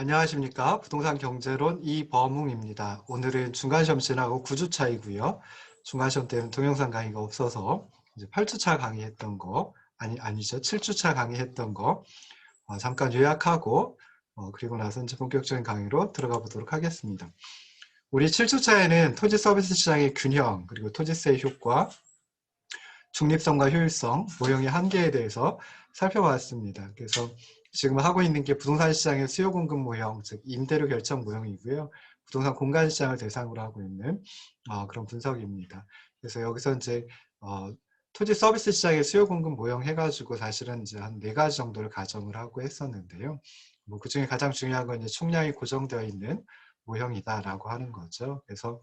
안녕하십니까. 부동산 경제론 이범웅입니다. 오늘은 중간시험 지나고 9주차이고요. 중간시험 때는 동영상 강의가 없어서 이제 8주차 강의했던 거, 아니죠. 7주차 강의했던 거 잠깐 요약하고 그리고 나서 이제 본격적인 강의로 들어가 보도록 하겠습니다. 우리 7주차에는 토지 서비스 시장의 균형, 그리고 토지세의 효과, 중립성과 효율성, 모형의 한계에 대해서 살펴봤습니다. 그래서 지금 하고 있는 게 부동산 시장의 수요 공급 모형, 즉 임대료 결정 모형이고요. 부동산 공간 시장을 대상으로 하고 있는 그런 분석입니다. 그래서 여기서 이제 토지 서비스 시장의 수요 공급 모형 해가지고 사실은 이제 한 4가지 정도를 가정을 하고 했었는데요. 뭐 그중에 가장 중요한 건 이제 총량이 고정되어 있는 모형이다라고 하는 거죠. 그래서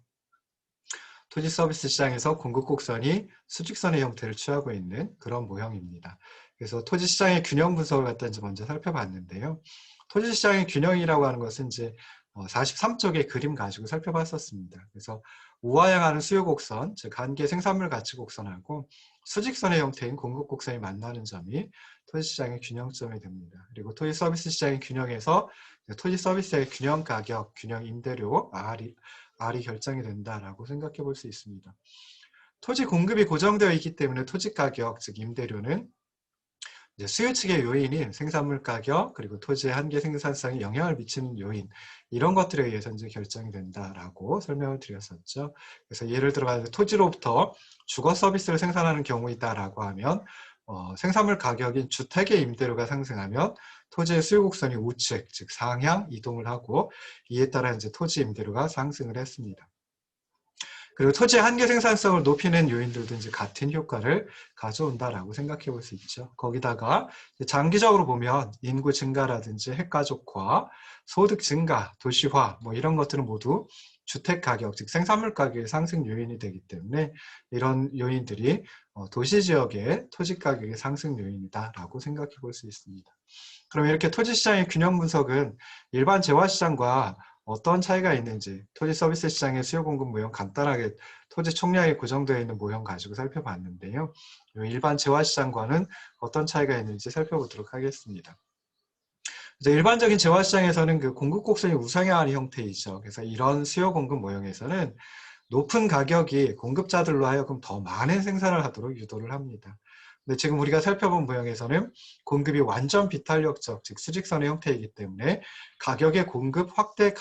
토지 서비스 시장에서 공급 곡선이 수직선의 형태를 취하고 있는 그런 모형입니다. 그래서 토지 시장의 균형 분석을 갖다 이제 먼저 살펴봤는데요. 토지 시장의 균형이라고 하는 것은 이제 43쪽의 그림 가지고 살펴봤었습니다. 그래서 우하향하는 수요 곡선, 즉 한계 생산물 가치 곡선하고 수직선의 형태인 공급 곡선이 만나는 점이 토지 시장의 균형점이 됩니다. 그리고 토지 서비스 시장의 균형에서 토지 서비스의 균형 가격, 균형 임대료, R이 결정이 된다라고 생각해 볼 수 있습니다. 토지 공급이 고정되어 있기 때문에 토지 가격, 즉 임대료는 이제 수요 측의 요인인 생산물 가격, 그리고 토지의 한계 생산성에 영향을 미치는 요인, 이런 것들에 의해서 이제 결정이 된다라고 설명을 드렸었죠. 그래서 예를 들어 토지로부터 주거 서비스를 생산하는 경우이다라고 하면 생산물 가격인 주택의 임대료가 상승하면 토지의 수요 곡선이 우측, 즉 상향 이동을 하고 이에 따라 이제 토지 임대료가 상승을 했습니다. 그리고 토지의 한계 생산성을 높이는 요인들도 이제 같은 효과를 가져온다라고 생각해 볼 수 있죠. 거기다가 장기적으로 보면 인구 증가라든지 핵가족화, 소득 증가, 도시화 뭐 이런 것들은 모두 주택 가격, 즉 생산물 가격의 상승 요인이 되기 때문에 이런 요인들이 도시 지역의 토지 가격의 상승 요인이다라고 생각해 볼 수 있습니다. 그럼 이렇게 토지 시장의 균형 분석은 일반 재화 시장과 어떤 차이가 있는지, 토지 서비스 시장의 수요 공급 모형 간단하게 토지 총량이 고정되어 있는 모형 가지고 살펴봤는데요. 일반 재화 시장과는 어떤 차이가 있는지 살펴보도록 하겠습니다. 일반적인 재화 시장에서는 그 공급 곡선이 우상향하는 형태이죠. 그래서 이런 수요 공급 모형에서는 높은 가격이 공급자들로 하여금 더 많은 생산을 하도록 유도를 합니다. 근데 지금 우리가 살펴본 모형에서는 공급이 완전 비탄력적, 즉 수직선의 형태이기 때문에 가격의 공급 확대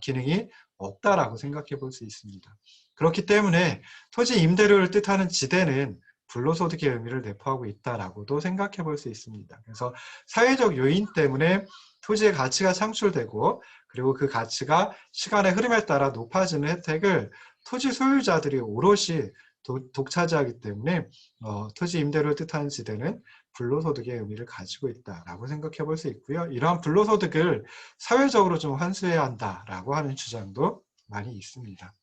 기능이 없다라고 생각해 볼 수 있습니다. 그렇기 때문에 토지 임대료를 뜻하는 지대는 불로소득의 의미를 내포하고 있다라고도 생각해 볼 수 있습니다. 그래서 사회적 요인 때문에 토지의 가치가 창출되고 그리고 그 가치가 시간의 흐름에 따라 높아지는 혜택을 토지 소유자들이 오롯이 독차지하기 때문에 토지 임대료를 뜻하는 지대는 불로소득의 의미를 가지고 있다라고 생각해 볼 수 있고요. 이러한 불로소득을 사회적으로 좀 환수해야 한다라고 하는 주장도 많이 있습니다.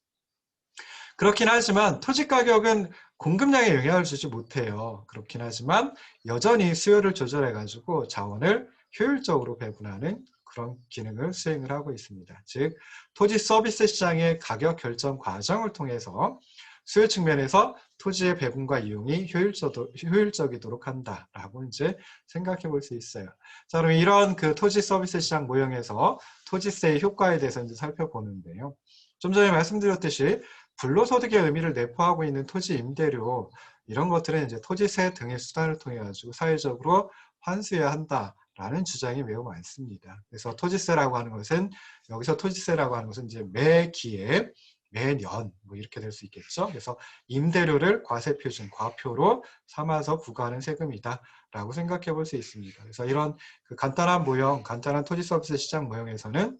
그렇긴 하지만 토지 가격은 공급량에 영향을 주지 못해요. 그렇긴 하지만 여전히 수요를 조절해 가지고 자원을 효율적으로 배분하는 그런 기능을 수행을 하고 있습니다. 즉 토지 서비스 시장의 가격 결정 과정을 통해서 수요 측면에서 토지의 배분과 이용이 효율적이도록 한다라고 이제 생각해 볼 수 있어요. 자, 그럼 이런 그 토지 서비스 시장 모형에서 토지세의 효과에 대해서 이제 살펴보는데요. 좀 전에 말씀드렸듯이 불로소득의 의미를 내포하고 있는 토지 임대료, 이런 것들은 이제 토지세 등의 수단을 통해 가지고 사회적으로 환수해야 한다라는 주장이 매우 많습니다. 그래서 토지세라고 하는 것은, 여기서 토지세라고 하는 것은 이제 매기에 매년 뭐 이렇게 될 수 있겠죠. 그래서 임대료를 과세표준, 과표로 삼아서 부과하는 세금이다라고 생각해 볼 수 있습니다. 그래서 이런 그 간단한 모형, 간단한 토지 서비스 시장 모형에서는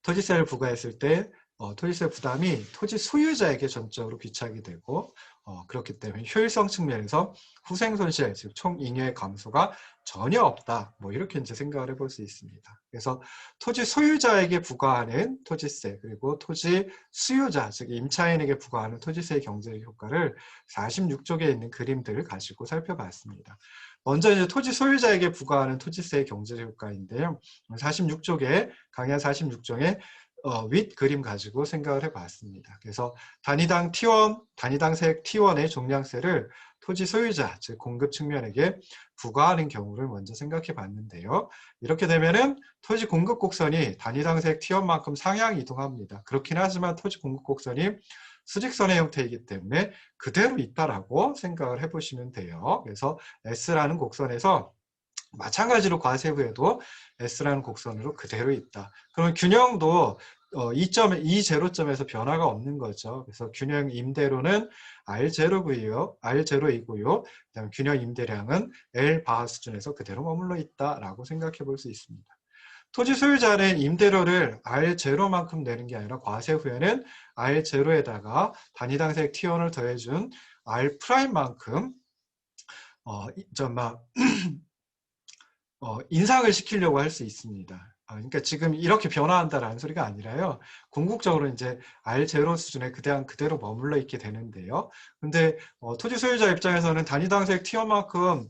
토지세를 부과했을 때 토지세 부담이 토지 소유자에게 전적으로 귀착이 되고 그렇기 때문에 효율성 측면에서 후생 손실, 즉 총잉여 감소가 전혀 없다. 뭐 이렇게 이제 생각을 해볼 수 있습니다. 그래서 토지 소유자에게 부과하는 토지세, 그리고 토지 수요자, 즉 임차인에게 부과하는 토지세의 경제적 효과를 46쪽에 있는 그림들을 가지고 살펴봤습니다. 먼저 이제 토지 소유자에게 부과하는 토지세의 경제적 효과인데요. 46쪽에 강의 46쪽에 윗 그림 가지고 생각을 해봤습니다. 그래서 단위당 T1, 단위당 세액 T1의 종량세를 토지 소유자, 즉 공급 측면에게 부과하는 경우를 먼저 생각해 봤는데요. 이렇게 되면은 토지 공급 곡선이 단위당 세액 T1만큼 상향 이동합니다. 그렇긴 하지만 토지 공급 곡선이 수직선의 형태이기 때문에 그대로 있다라고 생각을 해보시면 돼요. 그래서 S라는 곡선에서 마찬가지로 과세 후에도 S라는 곡선으로 그대로 있다. 그러면 균형도 이 제로점에서 변화가 없는 거죠. 그래서 균형 임대료는 R0이고요. 그다음에 균형 임대량은 L 바하 수준에서 그대로 머물러 있다라고 생각해 볼 수 있습니다. 토지 소유자는 임대료를 R0만큼 내는 게 아니라 과세 후에는 R0에다가 단위당 세액 T1을 더해준 R'만큼 인상을 시키려고 할 수 있습니다. 그러니까 지금 이렇게 변화한다라는 소리가 아니라요. 궁극적으로 이제 R0 수준에 그대로 머물러 있게 되는데요. 근데 토지 소유자 입장에서는 단위당 세액 T1만큼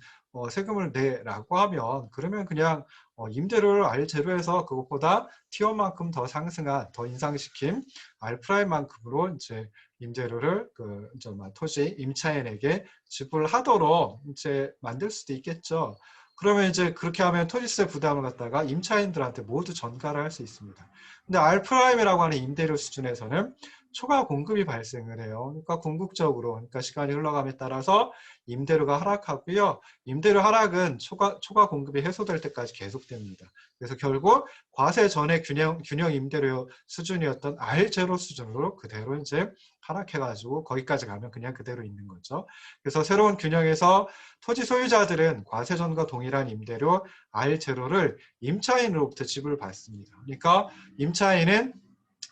세금을 내라고 하면 그러면 그냥 임대료를 R0에서 그것보다 T1만큼 더 상승한, 더 인상시킨 R'만큼으로 이제 임대료를 토지 임차인에게 지불하도록 이제 만들 수도 있겠죠. 그러면 이제 그렇게 하면 토지세 부담을 갖다가 임차인들한테 모두 전가를 할 수 있습니다. 근데 R'이라고 하는 임대료 수준에서는 초과 공급이 발생을 해요. 그러니까 궁극적으로, 그러니까 시간이 흘러감에 따라서 임대료가 하락하고요. 임대료 하락은 초과 공급이 해소될 때까지 계속됩니다. 그래서 결국 과세 전에 균형 임대료 수준이었던 R0 수준으로 그대로 이제 하락해가지고 거기까지 가면 그냥 그대로 있는 거죠. 그래서 새로운 균형에서 토지 소유자들은 과세 전과 동일한 임대료 R0를 임차인으로부터 지불받습니다. 그러니까 임차인은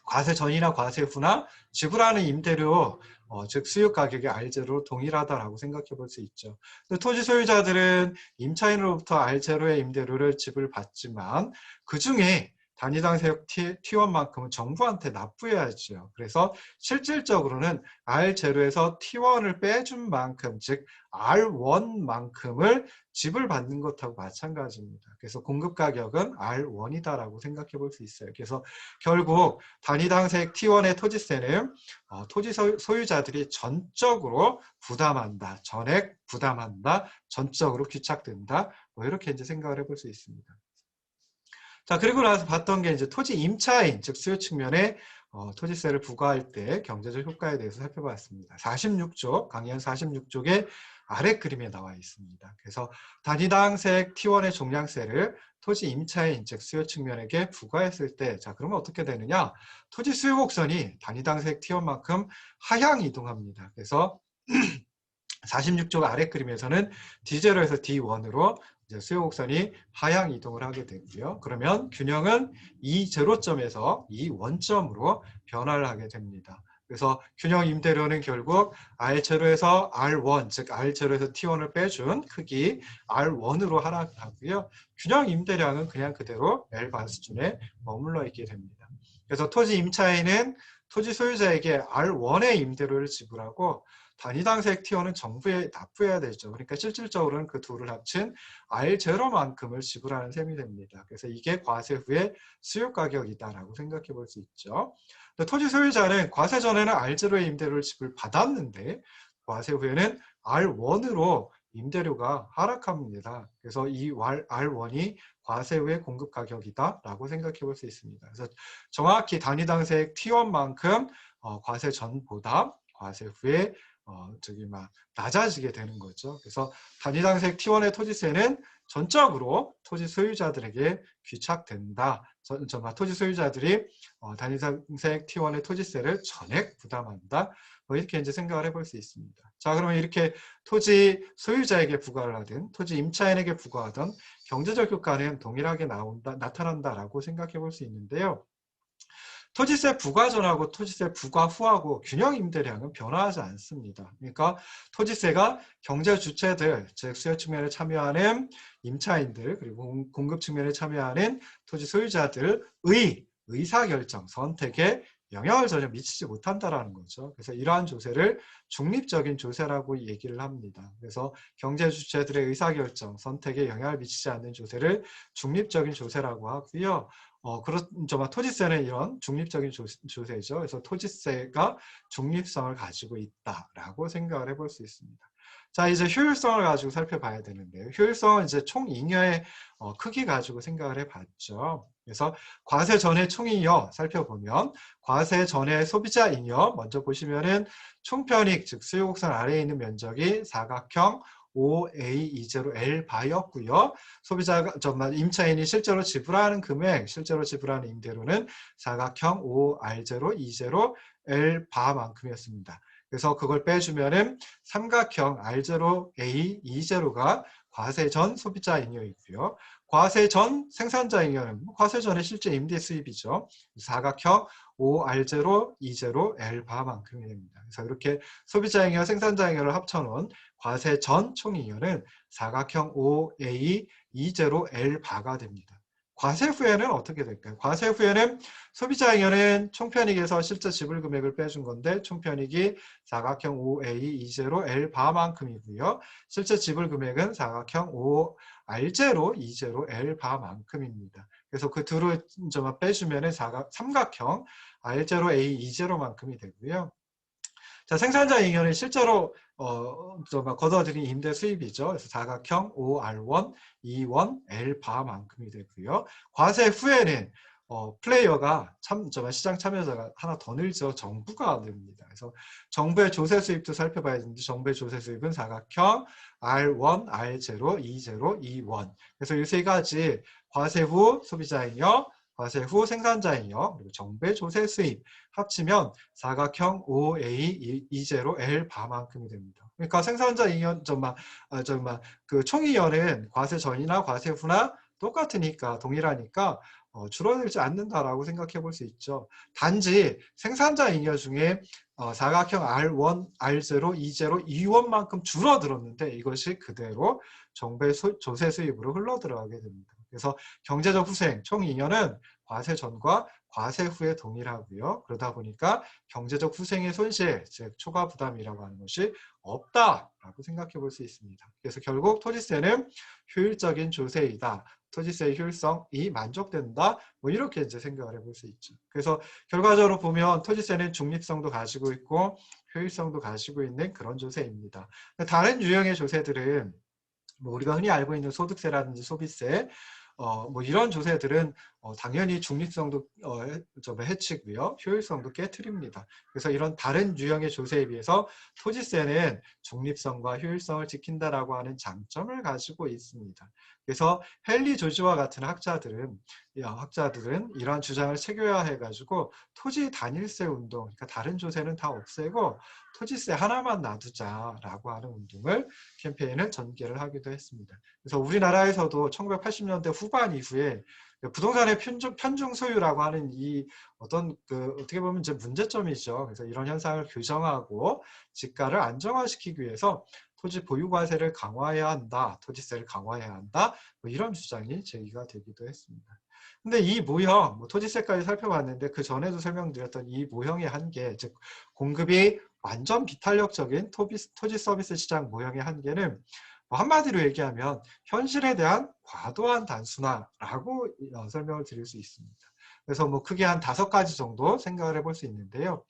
과세 전이나 과세 후나 지불하는 임대료, 즉 수요 가격이 R0로 동일하다라고 생각해 볼 수 있죠. 토지 소유자들은 임차인으로부터 R0의 임대료를 지불받지만 그 중에 단위당 세액 T1만큼은 정부한테 납부해야죠. 그래서 실질적으로는 R0에서 T1을 빼준 만큼, 즉 R1만큼을 지불받는 것하고 마찬가지입니다. 그래서 공급 가격은 R1이다라고 생각해 볼 수 있어요. 그래서 결국 단위당 세액 T1의 토지세는 토지 소유자들이 전적으로 부담한다, 전액 부담한다, 전적으로 귀착된다, 뭐 이렇게 이제 생각을 해볼 수 있습니다. 자, 그리고 나서 봤던 게 이제 토지 임차인, 즉 수요 측면에 토지세를 부과할 때 경제적 효과에 대해서 살펴봤습니다. 46쪽, 강연 46쪽에 아래 그림에 나와 있습니다. 그래서 단위당 세액 T1의 종량세를 토지 임차인, 즉 수요 측면에게 부과했을 때, 자, 그러면 어떻게 되느냐? 토지 수요 곡선이 단위당 세액 T1만큼 하향 이동합니다. 그래서 46쪽 아래 그림에서는 D0에서 D1으로 이제 수요 곡선이 하향 이동을 하게 되고요. 그러면 균형은 이 제로점에서 이 원점으로 변화를 하게 됩니다. 그래서 균형 임대료는 결국 R0에서 R1, 즉 R0에서 T1을 빼준 크기 R1으로 하락하고요. 균형 임대량은 그냥 그대로 L반 수준에 머물러 있게 됩니다. 그래서 토지 임차인은 토지 소유자에게 R1의 임대료를 지불하고 단위당 세액 T1은 정부에 납부해야 되죠. 그러니까 실질적으로는 그 둘을 합친 R0만큼을 지불하는 셈이 됩니다. 그래서 이게 과세 후의 수요 가격이다라고 생각해 볼 수 있죠. 토지 소유자는 과세 전에는 R0의 임대료를 지불받았는데 과세 후에는 R1으로 임대료가 하락합니다. 그래서 이 R1이 과세 후의 공급 가격이다라고 생각해 볼 수 있습니다. 그래서 정확히 단위당 세액 T1만큼 과세 전보다 과세 후에 낮아지게 되는 거죠. 그래서 단위당 세액 T1의 토지세는 전적으로 토지 소유자들에게 귀착된다. 토지 소유자들이 단위당 세액 T1의 토지세를 전액 부담한다. 뭐 이렇게 이제 생각을 해볼 수 있습니다. 자, 그러면 이렇게 토지 소유자에게 부과를 하든 토지 임차인에게 부과하던 경제적 효과는 동일하게 나타난다라고 생각해 볼 수 있는데요. 토지세 부과 전하고 토지세 부과 후하고 균형 임대량은 변화하지 않습니다. 그러니까 토지세가 경제 주체들, 즉 수요 측면에 참여하는 임차인들, 그리고 공급 측면에 참여하는 토지 소유자들의 의사결정, 선택에 영향을 전혀 미치지 못한다라는 거죠. 그래서 이러한 조세를 중립적인 조세라고 얘기를 합니다. 그래서 경제 주체들의 의사결정, 선택에 영향을 미치지 않는 조세를 중립적인 조세라고 하고요. 토지세는 이런 중립적인 조세죠. 그래서 토지세가 중립성을 가지고 있다라고 생각을 해볼 수 있습니다. 자, 이제 효율성을 가지고 살펴봐야 되는데요. 효율성은 이제 총잉여의 크기 가지고 생각을 해봤죠. 그래서 과세 전의 총잉여 살펴보면 과세 전의 소비자 잉여 먼저 보시면은 총편익 즉 수요곡선 아래에 있는 면적이 사각형 OA20L 바였고요. 소비자가 정말 임차인이 실제로 지불하는 금액, 실제로 지불하는 임대료는 사각형 OR020L 바만큼이었습니다. 그래서 그걸 빼주면은 삼각형 R0A20가 과세 전 소비자 잉여이고요. 과세 전 생산자 잉여는 과세 전에 실제 임대 수입이죠. 사각형 OR020L 바만큼이 됩니다. 그래서 이렇게 소비자 잉여, 생산자 잉여를 합쳐놓은 과세 전 총잉여는 사각형 OA20L 바가 됩니다. 과세 후에는 어떻게 될까요? 과세 후에는 소비자 잉여는 총편익에서 실제 지불 금액을 빼준 건데 총편익이 사각형 OA20L 바만큼이고요. 실제 지불 금액은 사각형 OR020L 바만큼입니다. 그래서 그 둘을 빼주면 삼각형 R0A20만큼이 되고요. 자, 생산자 잉여는 실제로 거둬들인 임대 수입이죠. 그래서 사각형 OR1, 2원, L 바만큼이 되고요. 과세 후에는 플레이어가 시장 참여자가 하나 더 늘죠. 정부가 됩니다. 그래서 정부의 조세 수입도 살펴봐야 되는데 정부의 조세 수입은 사각형 R1, R0, E0, E1. 그래서 이 세 가지 과세 후 소비자 잉여, 과세 후 생산자 잉여, 그리고 정부의 조세 수입 합치면 사각형 OA20L 바만큼이 됩니다. 그러니까 생산자 잉여 그 총이여는 과세 전이나 과세 후나 똑같으니까 동일하니까 줄어들지 않는다라고 생각해 볼 수 있죠. 단지 생산자 잉여 중에 사각형 R1, R0, E0, E1만큼 줄어들었는데 이것이 그대로 정부의 조세 수입으로 흘러들어가게 됩니다. 그래서 경제적 후생, 총잉여는 과세 전과 과세 후에 동일하고요. 그러다 보니까 경제적 후생의 손실, 즉 초과 부담이라고 하는 것이 없다라고 생각해 볼 수 있습니다. 그래서 결국 토지세는 효율적인 조세이다. 토지세의 효율성이 만족된다. 뭐 이렇게 이제 생각을 해볼 수 있죠. 그래서 결과적으로 보면 토지세는 중립성도 가지고 있고 효율성도 가지고 있는 그런 조세입니다. 다른 유형의 조세들은 뭐 우리가 흔히 알고 있는 소득세라든지 소비세, 뭐 이런 조세들은 당연히 중립성도 해치고요, 효율성도 깨트립니다. 그래서 이런 다른 유형의 조세에 비해서 토지세는 중립성과 효율성을 지킨다라고 하는 장점을 가지고 있습니다. 그래서 헨리 조지와 같은 학자들은 이러한 주장을 체계화해가지고 토지 단일세 운동, 그러니까 다른 조세는 다 없애고 토지세 하나만 놔두자라고 하는 운동을 캠페인을 전개를 하기도 했습니다. 그래서 우리나라에서도 1980년대 후반 이후에 부동산의 편중 소유라고 하는 이 어떻게 보면 이제 문제점이죠. 그래서 이런 현상을 교정하고 지가를 안정화시키기 위해서 토지 보유 과세를 강화해야 한다, 토지세를 강화해야 한다, 뭐 이런 주장이 제기가 되기도 했습니다. 근데 이 모형, 토지세까지 살펴봤는데 그 전에도 설명드렸던 이 모형의 한계, 즉 공급이 완전 비탄력적인 토지 서비스 시장 모형의 한계는 한마디로 얘기하면 현실에 대한 과도한 단순화라고 설명을 드릴 수 있습니다. 그래서 크게 한 5가지 정도 생각을 해볼 수 있는데요.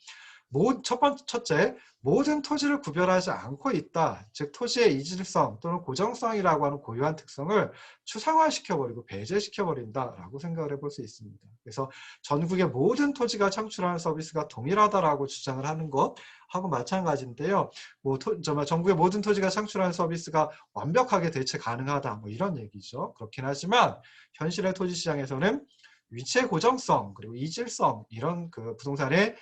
첫째, 모든 토지를 구별하지 않고 있다. 즉 토지의 이질성 또는 고정성이라고 하는 고유한 특성을 추상화시켜버리고 배제시켜버린다라고 생각을 해볼 수 있습니다. 그래서 전국의 모든 토지가 창출하는 서비스가 동일하다라고 주장을 하는 것하고 마찬가지인데요. 전국의 모든 토지가 창출하는 서비스가 완벽하게 대체 가능하다. 이런 얘기죠. 그렇긴 하지만 현실의 토지 시장에서는 위치의 고정성 그리고 이질성 이런 그 부동산의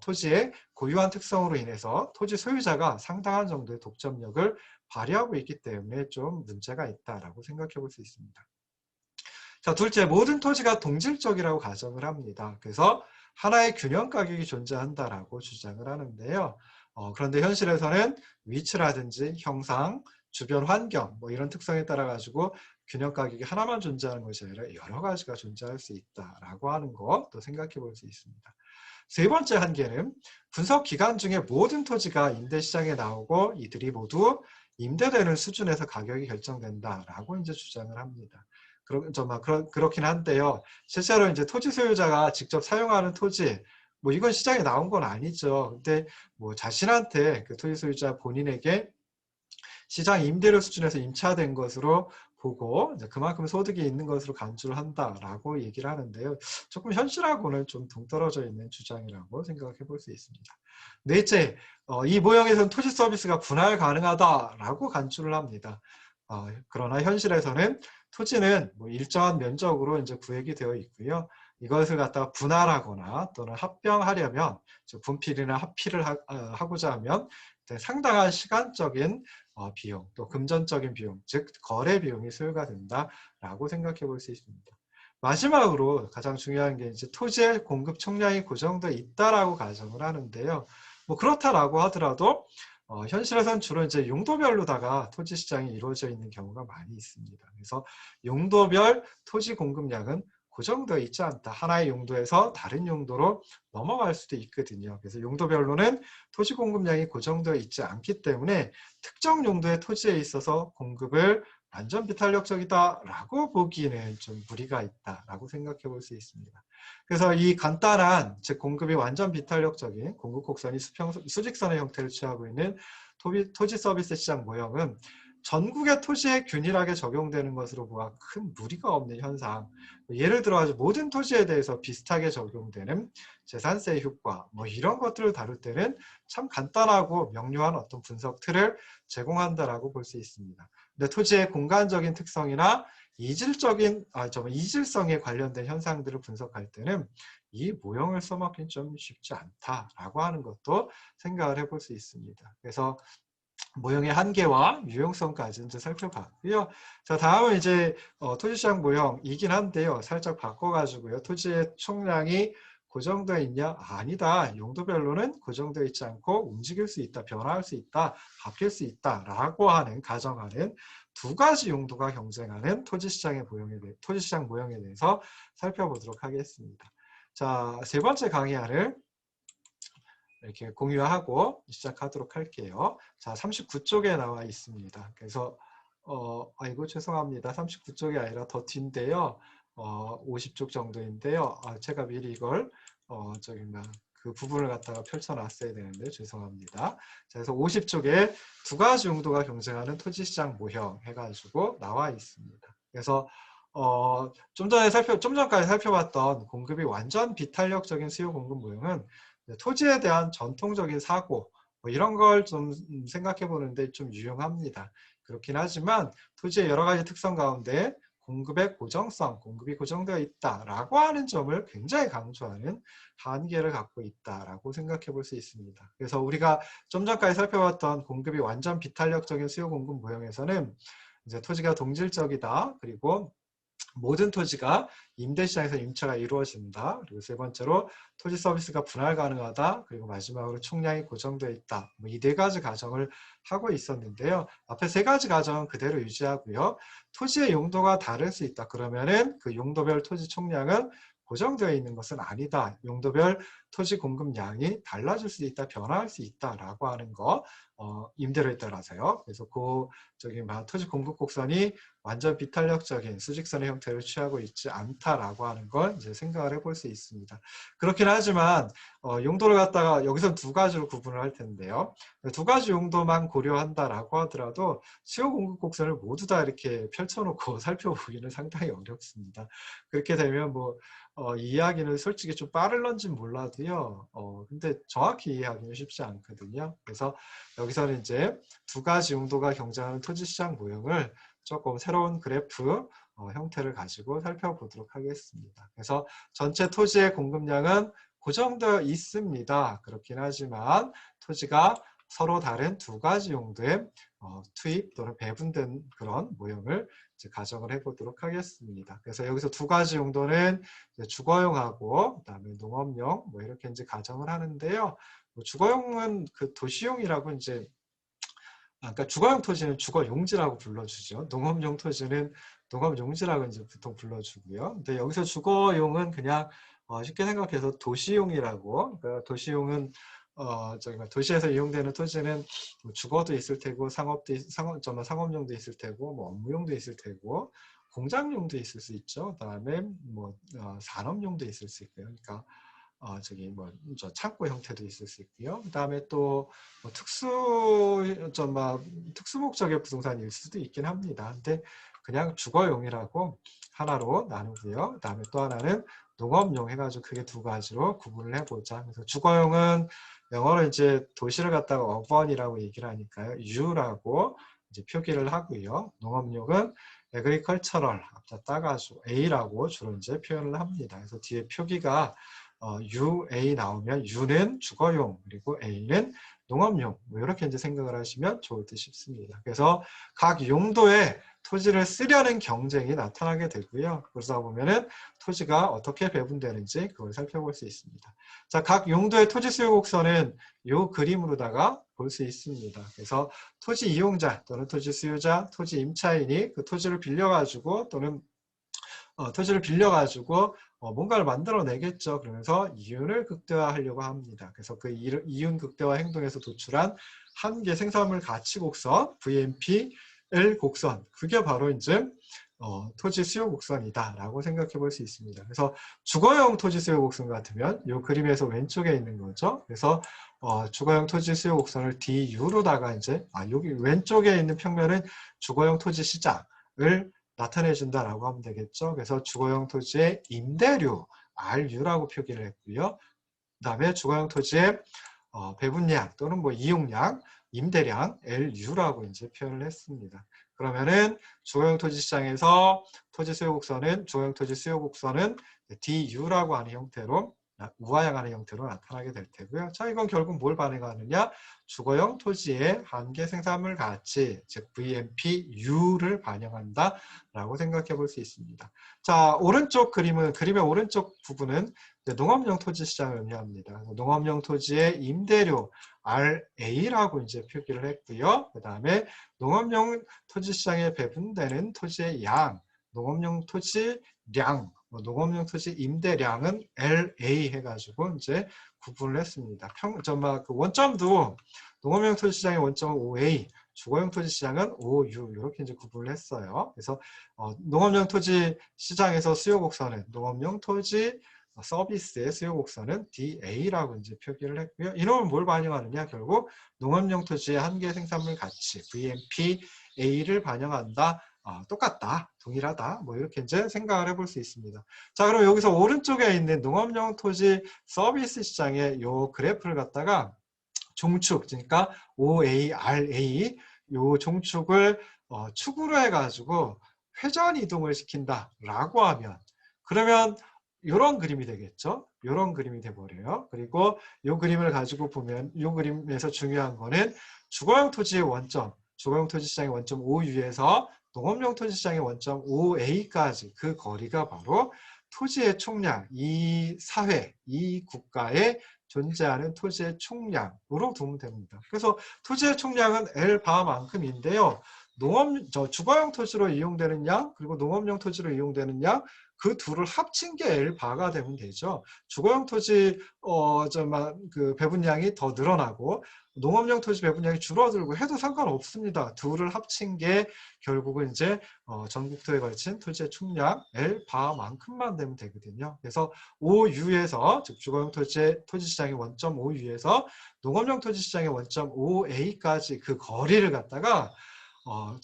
토지의 고유한 특성으로 인해서 토지 소유자가 상당한 정도의 독점력을 발휘하고 있기 때문에 좀 문제가 있다라고 생각해 볼 수 있습니다. 자, 둘째, 모든 토지가 동질적이라고 가정을 합니다. 그래서 하나의 균형 가격이 존재한다라고 주장을 하는데요. 그런데 현실에서는 위치라든지 형상, 주변 환경 이런 특성에 따라 가지고 균형 가격이 하나만 존재하는 것이 아니라 여러 가지가 존재할 수 있다라고 하는 것도 생각해 볼 수 있습니다. 세 번째 한계는 분석 기간 중에 모든 토지가 임대 시장에 나오고 이들이 모두 임대되는 수준에서 가격이 결정된다라고 이제 주장을 합니다. 그렇긴 한데요. 실제로 이제 토지 소유자가 직접 사용하는 토지, 뭐 이건 시장에 나온 건 아니죠. 근데 뭐 자신한테 그 토지 소유자 본인에게 시장 임대료 수준에서 임차된 것으로 보고 이제 그만큼 소득이 있는 것으로 간주를 한다라고 얘기를 하는데요. 조금 현실하고는 좀 동떨어져 있는 주장이라고 생각해 볼 수 있습니다. 넷째, 이 모형에서는 토지 서비스가 분할 가능하다라고 간주를 합니다. 그러나 현실에서는 토지는 뭐 일정한 면적으로 이제 구획이 되어 있고요. 이것을 갖다가 분할하거나 또는 합병하려면 분필이나 합필을 하고자 하면 상당한 시간적인 비용, 또 금전적인 비용, 즉 거래 비용이 소요가 된다라고 생각해 볼 수 있습니다. 마지막으로 가장 중요한 게 이제 토지의 공급 총량이 고정되어 있다라고 가정을 하는데요. 뭐 그렇다라고 하더라도 현실에서는 주로 이제 용도별로다가 토지 시장이 이루어져 있는 경우가 많이 있습니다. 그래서 용도별 토지 공급량은 고정되어 있지 않다. 하나의 용도에서 다른 용도로 넘어갈 수도 있거든요. 그래서 용도별로는 토지 공급량이 고정되어 있지 않기 때문에 특정 용도의 토지에 있어서 공급을 완전 비탄력적이다라고 보기에는 좀 무리가 있다라고 생각해 볼 수 있습니다. 그래서 이 간단한, 즉 공급이 완전 비탄력적인 공급 곡선이 수직선의 형태를 취하고 있는 토지 서비스 시장 모형은 전국의 토지에 균일하게 적용되는 것으로 보아 큰 무리가 없는 현상. 예를 들어 모든 토지에 대해서 비슷하게 적용되는 재산세 효과, 뭐 이런 것들을 다룰 때는 참 간단하고 명료한 어떤 분석 틀을 제공한다라고 볼 수 있습니다. 근데 토지의 공간적인 특성이나 이질성에 관련된 현상들을 분석할 때는 이 모형을 써먹기는 좀 쉽지 않다라고 하는 것도 생각을 해볼 수 있습니다. 그래서 모형의 한계와 유용성까지 이제 살펴봤고요. 자, 다음은 이제 토지시장 모형이긴 한데요. 살짝 바꿔가지고요. 토지의 총량이 고정되어 있냐? 아니다. 용도별로는 고정되어 있지 않고 움직일 수 있다, 변화할 수 있다, 바뀔 수 있다라고 하는 가정하는 두 가지 용도가 경쟁하는 토지시장 모형에 대해서 살펴보도록 하겠습니다. 자, 세 번째 강의안을 이렇게 공유하고 시작하도록 할게요. 자, 39쪽에 나와 있습니다. 그래서 아이고 죄송합니다. 39쪽이 아니라 더 뒤인데요. 50쪽 정도인데요. 제가 미리 이걸 그 부분을 갖다가 펼쳐놨어야 되는데 죄송합니다. 자, 그래서 50쪽에 두 가지 용도가 경쟁하는 토지시장 모형 해가지고 나와 있습니다. 그래서 좀 전까지 살펴봤던 공급이 완전 비탄력적인 수요 공급 모형은 토지에 대한 전통적인 사고 뭐 이런 걸 좀 생각해 보는데 좀 유용합니다. 그렇긴 하지만 토지의 여러 가지 특성 가운데 공급의 고정성, 공급이 고정되어 있다라고 하는 점을 굉장히 강조하는 한계를 갖고 있다라고 생각해 볼 수 있습니다. 그래서 우리가 좀 전까지 살펴봤던 공급이 완전 비탄력적인 수요 공급 모형에서는 이제 토지가 동질적이다. 그리고 모든 토지가 임대시장에서 임차가 이루어진다. 그리고 세 번째로 토지 서비스가 분할 가능하다. 그리고 마지막으로 총량이 고정되어 있다. 뭐 이 네 가지 가정을 하고 있었는데요. 앞에 세 가지 가정은 그대로 유지하고요. 토지의 용도가 다를 수 있다. 그러면은 그 용도별 토지 총량은 고정되어 있는 것은 아니다. 용도별 토지 공급량이 달라질 수 있다, 변화할 수 있다라고 하는 거, 임대료에 따라서요. 그래서 토지 공급 곡선이 완전 비탄력적인 수직선의 형태를 취하고 있지 않다라고 하는 걸 이제 생각을 해볼 수 있습니다. 그렇긴 하지만 용도를 갖다가 여기서 두 가지로 구분을 할 텐데요. 두 가지 용도만 고려한다라고 하더라도 수요 공급 곡선을 모두 다 이렇게 펼쳐놓고 살펴보기는 상당히 어렵습니다. 그렇게 되면 이 이야기는 솔직히 좀 빠를런지 몰라도요. 근데 정확히 이해하기는 쉽지 않거든요. 그래서 여기서는 이제 두 가지 용도가 경쟁하는 토지시장 모형을 조금 새로운 그래프 형태를 가지고 살펴보도록 하겠습니다. 그래서 전체 토지의 공급량은 고정되어 있습니다. 그렇긴 하지만 토지가 서로 다른 두 가지 용도의 투입 또는 배분된 그런 모형을 이제 가정을 해보도록 하겠습니다. 그래서 여기서 두 가지 용도는 주거용하고 그다음에 농업용 뭐 이렇게 이제 가정을 하는데요. 주거용은 그 도시용이라고 이제 그러니까 주거용 토지는 주거용지라고 불러주죠. 농업용 토지는 농업용지라고 이제 보통 불러주고요. 근데 여기서 주거용은 그냥 쉽게 생각해서 도시용이라고. 그러니까 도시용은 도시에서 이용되는 토지는 뭐 주거도 있을 테고 상업용도 있을 테고 뭐 업무용도 있을 테고 공장용도 있을 수 있죠. 그다음에 뭐 산업용도 있을 수 있고요. 그러니까 저 창고 형태도 있을 수 있고요. 그다음에 또 뭐 특수 목적의 부동산일 수도 있긴 합니다. 근데 그냥 주거용이라고 하나로 나누고요. 그다음에 또 하나는 농업용 해가지고 크게 두 가지로 구분을 해보자. 그래서 주거용은 영어로 이제 도시를 갖다가 어번이라고 얘기를 하니까요. U라고 이제 표기를 하고요. 농업용은 agricultural 앞자 따가지고 A라고 주로 이제 표현을 합니다. 그래서 뒤에 표기가 UA 나오면 U는 주거용 그리고 A는 농업용 뭐 이렇게 이제 생각을 하시면 좋을 듯 싶습니다. 그래서 각 용도에 토지를 쓰려는 경쟁이 나타나게 되고요. 그러다 보면은 토지가 어떻게 배분되는지 그걸 살펴볼 수 있습니다. 자, 각 용도의 토지 수요 곡선은 이 그림으로다가 볼 수 있습니다. 그래서 토지 이용자 또는 토지 수요자, 토지 임차인이 그 토지를 빌려가지고 또는 토지를 빌려가지고 뭔가를 만들어내겠죠. 그러면서 이윤을 극대화하려고 합니다. 그래서 그 이윤 극대화 행동에서 도출한 한계 생산물 가치 곡선, VMPL 곡선, 그게 바로 이제 토지 수요 곡선이다라고 생각해 볼 수 있습니다. 그래서 주거용 토지 수요 곡선 같으면 이 그림에서 왼쪽에 있는 거죠. 그래서 주거용 토지 수요 곡선을 DU로다가 이제 여기 왼쪽에 있는 평면은 주거용 토지 시장을 나타내 준다라고 하면 되겠죠. 그래서 주거용 토지의 임대료 RU라고 표기를 했고요. 그다음에 주거용 토지의 배분량 또는 뭐 이용량, 임대량 LU라고 이제 표현을 했습니다. 그러면은 주거용 토지 시장에서 토지 수요 곡선은 주거용 토지 수요 곡선은 DU라고 하는 형태로 우하향하는 형태로 나타나게 될 테고요. 자, 이건 결국 뭘 반영하느냐? 주거용 토지의 한계 생산물 가치, 즉 VMPU를 반영한다라고 생각해 볼 수 있습니다. 자, 오른쪽 그림의 오른쪽 부분은 농업용 토지 시장을 의미합니다. 농업용 토지의 임대료 RA라고 이제 표기를 했고요. 그 다음에 농업용 토지 시장에 배분되는 토지의 양, 농업용 토지량, 농업용 토지 임대량은 LA 해가지고 이제 구분을 했습니다. 그 원점도 농업용 토지 시장의 원점은 OA, 주거용 토지 시장은 OU 이렇게 이제 구분을 했어요. 그래서 농업용 토지 시장에서 수요 곡선은 농업용 토지 서비스의 수요 곡선은 DA라고 이제 표기를 했고요. 이놈은 뭘 반영하느냐? 결국 농업용 토지의 한계 생산물 가치 VMPA를 반영한다. 똑같다, 동일하다, 뭐 이렇게 이제 생각을 해볼 수 있습니다. 자, 그럼 여기서 오른쪽에 있는 농업용 토지 서비스 시장의 요 그래프를 갖다가 종축, 그러니까 OARA 요 종축을 축으로 해가지고 회전 이동을 시킨다라고 하면 그러면 이런 그림이 되겠죠. 이런 그림이 돼버려요. 그리고 이 그림을 가지고 보면 이 그림에서 중요한 거는 주거용 토지의 원점, 주거용 토지 시장의 원점 OU에서 농업용 토지 시장의 원점 OA까지 그 거리가 바로 토지의 총량, 이 사회, 이 국가에 존재하는 토지의 총량으로 두면 됩니다. 그래서 토지의 총량은 L바만큼인데요. 주거용 토지로 이용되는 양, 그리고 농업용 토지로 이용되는 양, 그 둘을 합친 게 L바가 되면 되죠. 주거용 토지 그 배분량이 더 늘어나고 농업용 토지 배분량이 줄어들고 해도 상관없습니다. 둘을 합친 게 결국은 이제 전국토에 걸친 토지의 총량 L바만큼만 되면 되거든요. 그래서 OU에서 즉 주거용 토지 시장의 원점 OU에서 농업용 토지 시장의 원점 OA까지 그 거리를 갖다가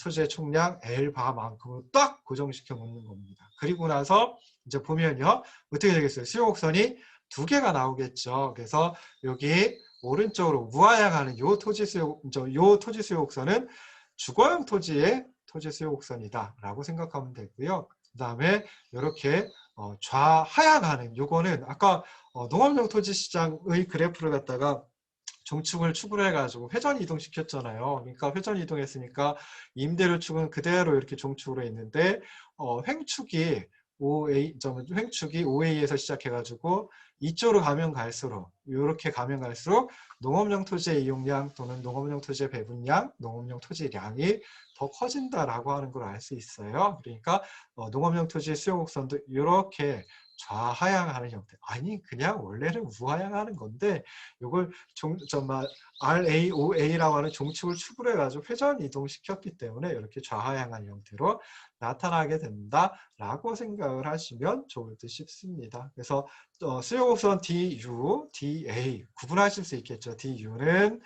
토지의 총량 L바만큼으로 딱 고정시켜 놓는 겁니다. 그리고 나서 이제 보면요. 어떻게 되겠어요? 수요 곡선이 두 개가 나오겠죠. 그래서 여기 오른쪽으로 우하향하는 요 토지 수요 곡선은 주거용 토지의 토지 수요 곡선이다라고 생각하면 되고요. 그 다음에 이렇게 좌하향하는 요거는 아까 농업용 토지 시장의 그래프를 갖다가 종축을 축으로 해가지고 회전 이동시켰잖아요. 그러니까 회전 이동했으니까 임대료 축은 그대로 이렇게 종축으로 있는데 횡축이 OA에서 시작해가지고 이쪽으로 가면 갈수록 이렇게 가면 갈수록 농업용 토지의 이용량 또는 농업용 토지의 배분량, 농업용 토지량이 더 커진다라고 하는 걸 알 수 있어요. 그러니까 농업용 토지 수요 곡선도 이렇게 좌하향하는 형태. 아니 그냥 원래는 우하향하는 건데 이걸 RAOA라고 하는 종축을 축으로 해가지고 회전 이동시켰기 때문에 이렇게 좌하향한 형태로 나타나게 된다라고 생각을 하시면 좋을 듯 싶습니다. 그래서 수요곡선 DU, DA 구분하실 수 있겠죠. DU는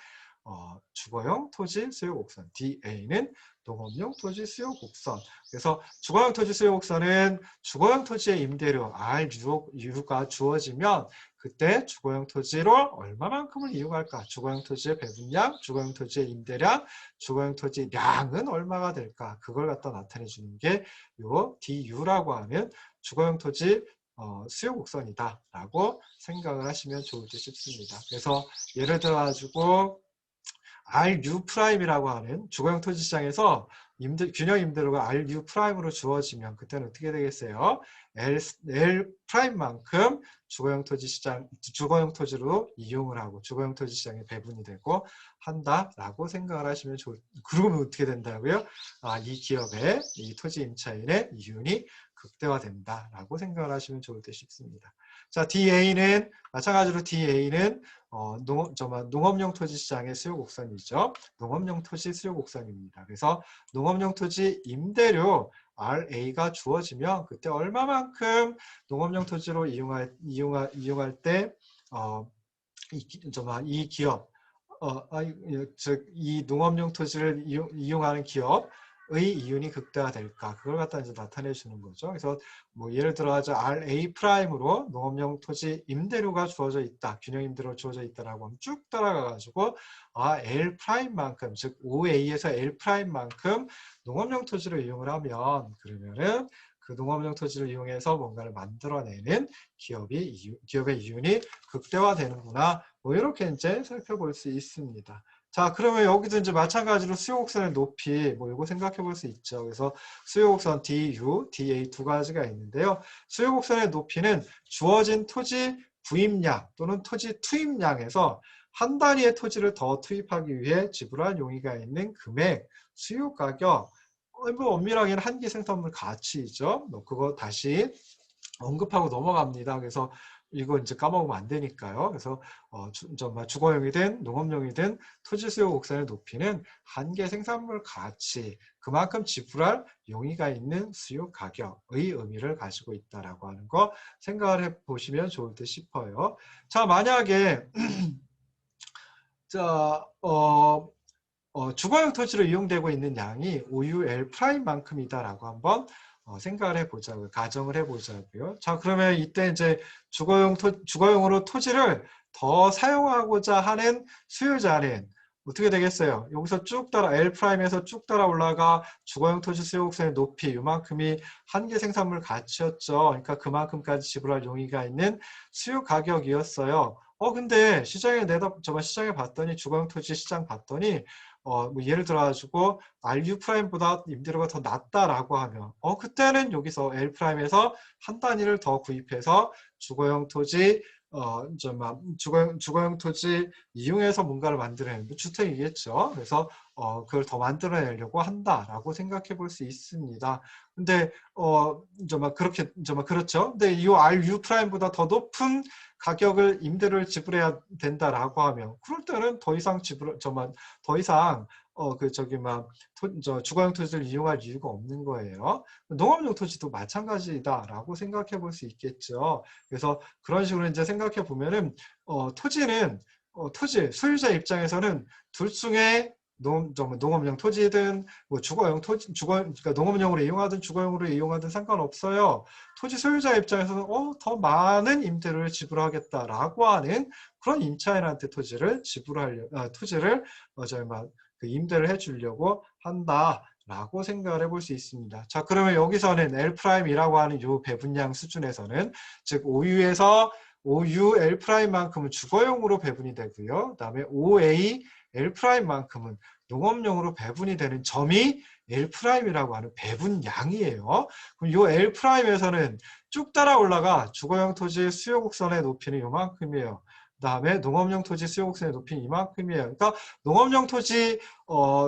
주거용 토지 수요곡선, DA는 농업용 토지 수요곡선. 그래서 주거용 토지 수요곡선은 주거용 토지의 임대료 RU가 주어지면 그때 주거용 토지로 얼마만큼을 이용할까? 주거용 토지의 배분량, 주거용 토지의 임대량, 주거용 토지량은 얼마가 될까? 그걸 갖다 나타내 주는 게 요 DU라고 하는 주거용 토지 수요곡선이다 라고 생각을 하시면 좋을 듯 싶습니다. 그래서 예를 들어 가지고 RU'이라고 하는 주거용 토지시장에서 균형 임대료가 RU'으로 주어지면 그때는 어떻게 되겠어요? L'만큼 주거용 토지로 이용을 하고 주거용 토지 시장에 배분이 되고 한다라고 생각을 하시면 그러면 어떻게 된다고요? 이 기업의 이 토지 임차인의 이윤이 극대화된다라고 생각을 하시면 좋을 듯 싶습니다. 자, DA는 마찬가지로 DA는 농업용 토지 시장의 수요 곡선이죠. 농업용 토지 수요 곡선입니다. 그래서 농업용 토지 임대료 RA가 주어지면 그때 얼마만큼 농업용 토지로 이용할 때 이 기업 이 농업용 토지를 이용하는 기업의 이윤이 극대화될까? 그걸 갖다 이제 나타내 주는 거죠. 그래서 뭐 예를 들어서 RA''으로 농업용 토지 임대료가 주어져 있다. 균형 임대료가 주어져 있다라고 하면 쭉 따라가가지고 L'만큼 즉 OA에서 L'만큼 농업용 토지를 이용을 하면 그러면은 그 농업용 토지를 이용해서 뭔가를 만들어내는 기업의 이윤이 극대화되는구나. 뭐 이렇게 이제 살펴볼 수 있습니다. 자, 그러면 여기도 이제 마찬가지로 수요곡선의 높이 뭐 이거 생각해 볼 수 있죠. 그래서 수요곡선 DU, DA 두 가지가 있는데요. 수요곡선의 높이는 주어진 토지 구입량 또는 토지 투입량에서 한 단위의 토지를 더 투입하기 위해 지불할 용의가 있는 금액, 수요 가격, 뭐 엄밀하게는 한계 생산물 가치죠. 그거 다시 언급하고 넘어갑니다. 그래서 이거 이제 까먹으면 안 되니까요. 그래서 주거용이든 농업용이든 토지 수요 곡선의 높이는 한계 생산물 가치, 그만큼 지불할 용의가 있는 수요 가격의 의미를 가지고 있다라고 하는 거 생각을 해보시면 좋을 듯 싶어요. 자, 만약에 주거용 토지로 이용되고 있는 양이 OUL''만큼이다라고 한번 생각을 해보자고요. 가정을 해보자고요. 자, 그러면 이때 이제 주거용으로 토지를 더 사용하고자 하는 수요자는 어떻게 되겠어요? 여기서 쭉 따라 L'에서 쭉 따라 올라가 주거용 토지 수요 곡선의 높이 이만큼이 한계 생산물 가치였죠. 그러니까 그만큼까지 지불할 용의가 있는 수요 가격이었어요. 근데 시장에 시장에 봤더니 주거용 토지 시장 봤더니 뭐 예를 들어 가지고 RU'보다 임대료가 더 낮다라고 하면 그때는 여기서 L'에서 한 단위를 더 구입해서 주거용 토지 주거용 토지 이용해서 뭔가를 만들어내는 주택이겠죠. 그래서 그걸 더 만들어내려고 한다라고 생각해 볼 수 있습니다. 근데 그렇죠. 근데 이 RU'보다 더 높은 가격을 임대료를 지불해야 된다라고 하면 그럴 때는 더 이상 주거용 토지를 이용할 이유가 없는 거예요. 농업용 토지도 마찬가지다라고 생각해 볼 수 있겠죠. 그래서 그런 식으로 이제 생각해 보면은 토지는 소유자 입장에서는 둘 중에 농업용 토지든 뭐 그러니까 농업용으로 이용하든 주거용으로 이용하든 상관없어요. 토지 소유자 입장에서는 더 많은 임대료를 지불하겠다라고 하는 그런 임차인한테 토지를 임대를 해주려고 한다라고 생각을 해볼 수 있습니다. 자, 그러면 여기서는 L'이라고 하는 이 배분량 수준에서는 즉 OUL''만큼은 주거용으로 배분이 되고요. 그다음에 OA L'만큼은 농업용으로 배분이 되는 점이 L'이라고 하는 배분량이에요. 그럼 이 L'에서는 쭉 따라 올라가 주거용 토지 수요 곡선의 높이는 이만큼이에요. 그다음에 농업용 토지 수요 곡선의 높이는 이만큼이에요. 그러니까 농업용 토지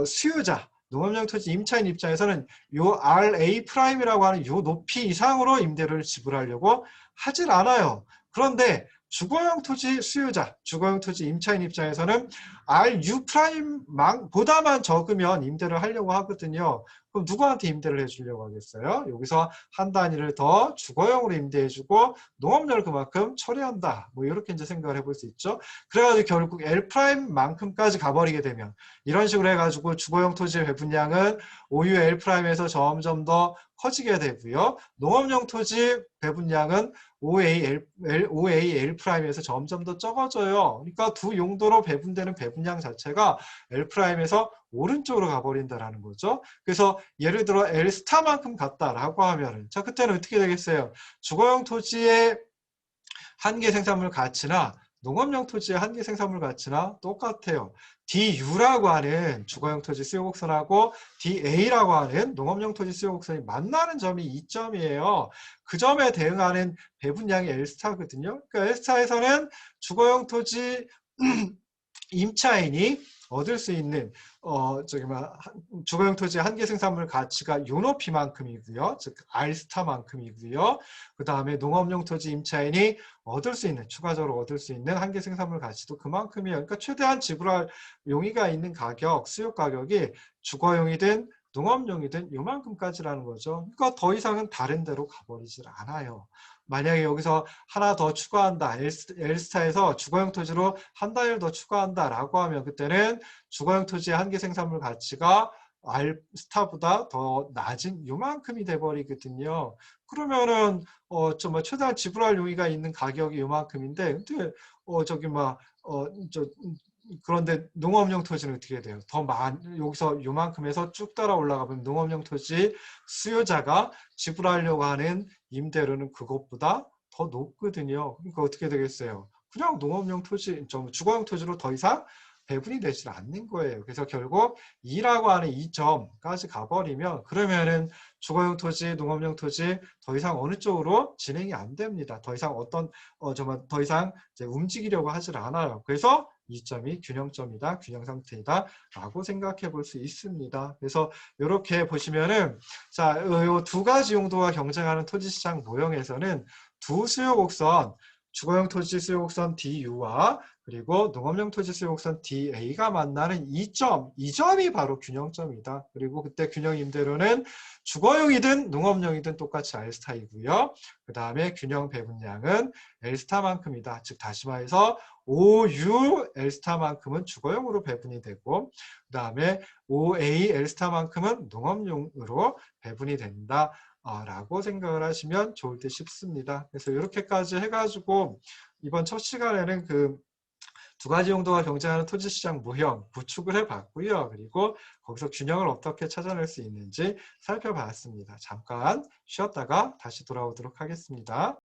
수요자, 농업용 토지 임차인 입장에서는 요 RA'이라고 하는 요 높이 이상으로 임대료를 지불하려고 하질 않아요. 그런데 주거용 토지 수요자, 주거용 토지 임차인 입장에서는 RU'보다만 적으면 임대를 하려고 하거든요. 그럼 누구한테 임대를 해주려고 하겠어요? 여기서 한 단위를 더 주거용으로 임대해주고 농업료를 그만큼 처리한다. 뭐 이렇게 이제 생각을 해볼 수 있죠. 그래가지고 결국 L'만큼까지 가버리게 되면 이런 식으로 해가지고 주거용 토지의 배분량은 OU L'에서 점점 더 커지게 되고요. 농업용 토지 배분량은 OAL'에서 점점 더 적어져요. 그러니까 두 용도로 배분되는 배분량 자체가 L'에서 오른쪽으로 가버린다라는 거죠. 그래서 예를 들어 L'만큼 갔다라고 하면은 자 그때는 어떻게 되겠어요? 주거용 토지의 한계 생산물 가치나 농업용 토지의 한계 생산물 가치나 똑같아요. DU라고 하는 주거용 토지 수요 곡선하고 DA라고 하는 농업용 토지 수요 곡선이 만나는 점이 이 점이에요. 그 점에 대응하는 배분량이 L스타거든요. 그러니까 L스타에서는 주거용 토지 임차인이 얻을 수 있는 주거용 토지의 한계 생산물 가치가 요 높이만큼이고요. 즉 R스타만큼이고요. 그 다음에 농업용 토지 임차인이 얻을 수 있는 추가적으로 얻을 수 있는 한계 생산물 가치도 그만큼이에요. 그러니까 최대한 지불할 용의가 있는 가격, 수요 가격이 주거용이든 농업용이든 요만큼까지라는 거죠. 그러니까 더 이상은 다른 데로 가버리질 않아요. 만약에 여기서 하나 더 추가한다. L스타에서 주거용 토지로 한 단위를 더 추가한다라고 하면 그때는 주거용 토지의 한계 생산물 가치가 R스타보다 더 낮은 요만큼이 돼버리거든요. 그러면은 최대한 지불할 용의가 있는 가격이 요만큼인데 근데 그런데 농업용 토지는 어떻게 돼요? 여기서 요만큼에서 쭉 따라 올라가면 농업용 토지 수요자가 지불하려고 하는 임대료는 그것보다 더 높거든요. 그러니까 어떻게 되겠어요? 그냥 농업용 토지, 주거용 토지로 더 이상 배분이 되지 않는 거예요. 그래서 결국 2라고 하는 이 점까지 가버리면 그러면은 주거용 토지, 농업용 토지 더 이상 어느 쪽으로 진행이 안 됩니다. 더 이상 더 이상 이제 움직이려고 하질 않아요. 그래서 이 점이 균형점이다, 균형 상태이다 라고 생각해 볼 수 있습니다. 그래서 이렇게 보시면은 자, 이 두 가지 용도가 경쟁하는 토지시장 모형에서는 두 수요 곡선, 주거용 토지 수요 곡선 DU와 그리고 농업용 토지 수요 곡선 DA가 만나는 이 점이 바로 균형점이다. 그리고 그때 균형 임대료는 주거용이든 농업용이든 똑같이 R스타이고요. 그 다음에 균형 배분량은 L스타만큼이다. 즉 다시 말해서 OU L스타만큼은 주거용으로 배분이 되고 그 다음에 OA L스타만큼은 농업용으로 배분이 된다. 라고 생각을 하시면 좋을 듯 싶습니다. 그래서 이렇게까지 해가지고 이번 첫 시간에는 그 두 가지 용도가 경쟁하는 토지시장 모형 구축을 해봤고요. 그리고 거기서 균형을 어떻게 찾아낼 수 있는지 살펴봤습니다. 잠깐 쉬었다가 다시 돌아오도록 하겠습니다.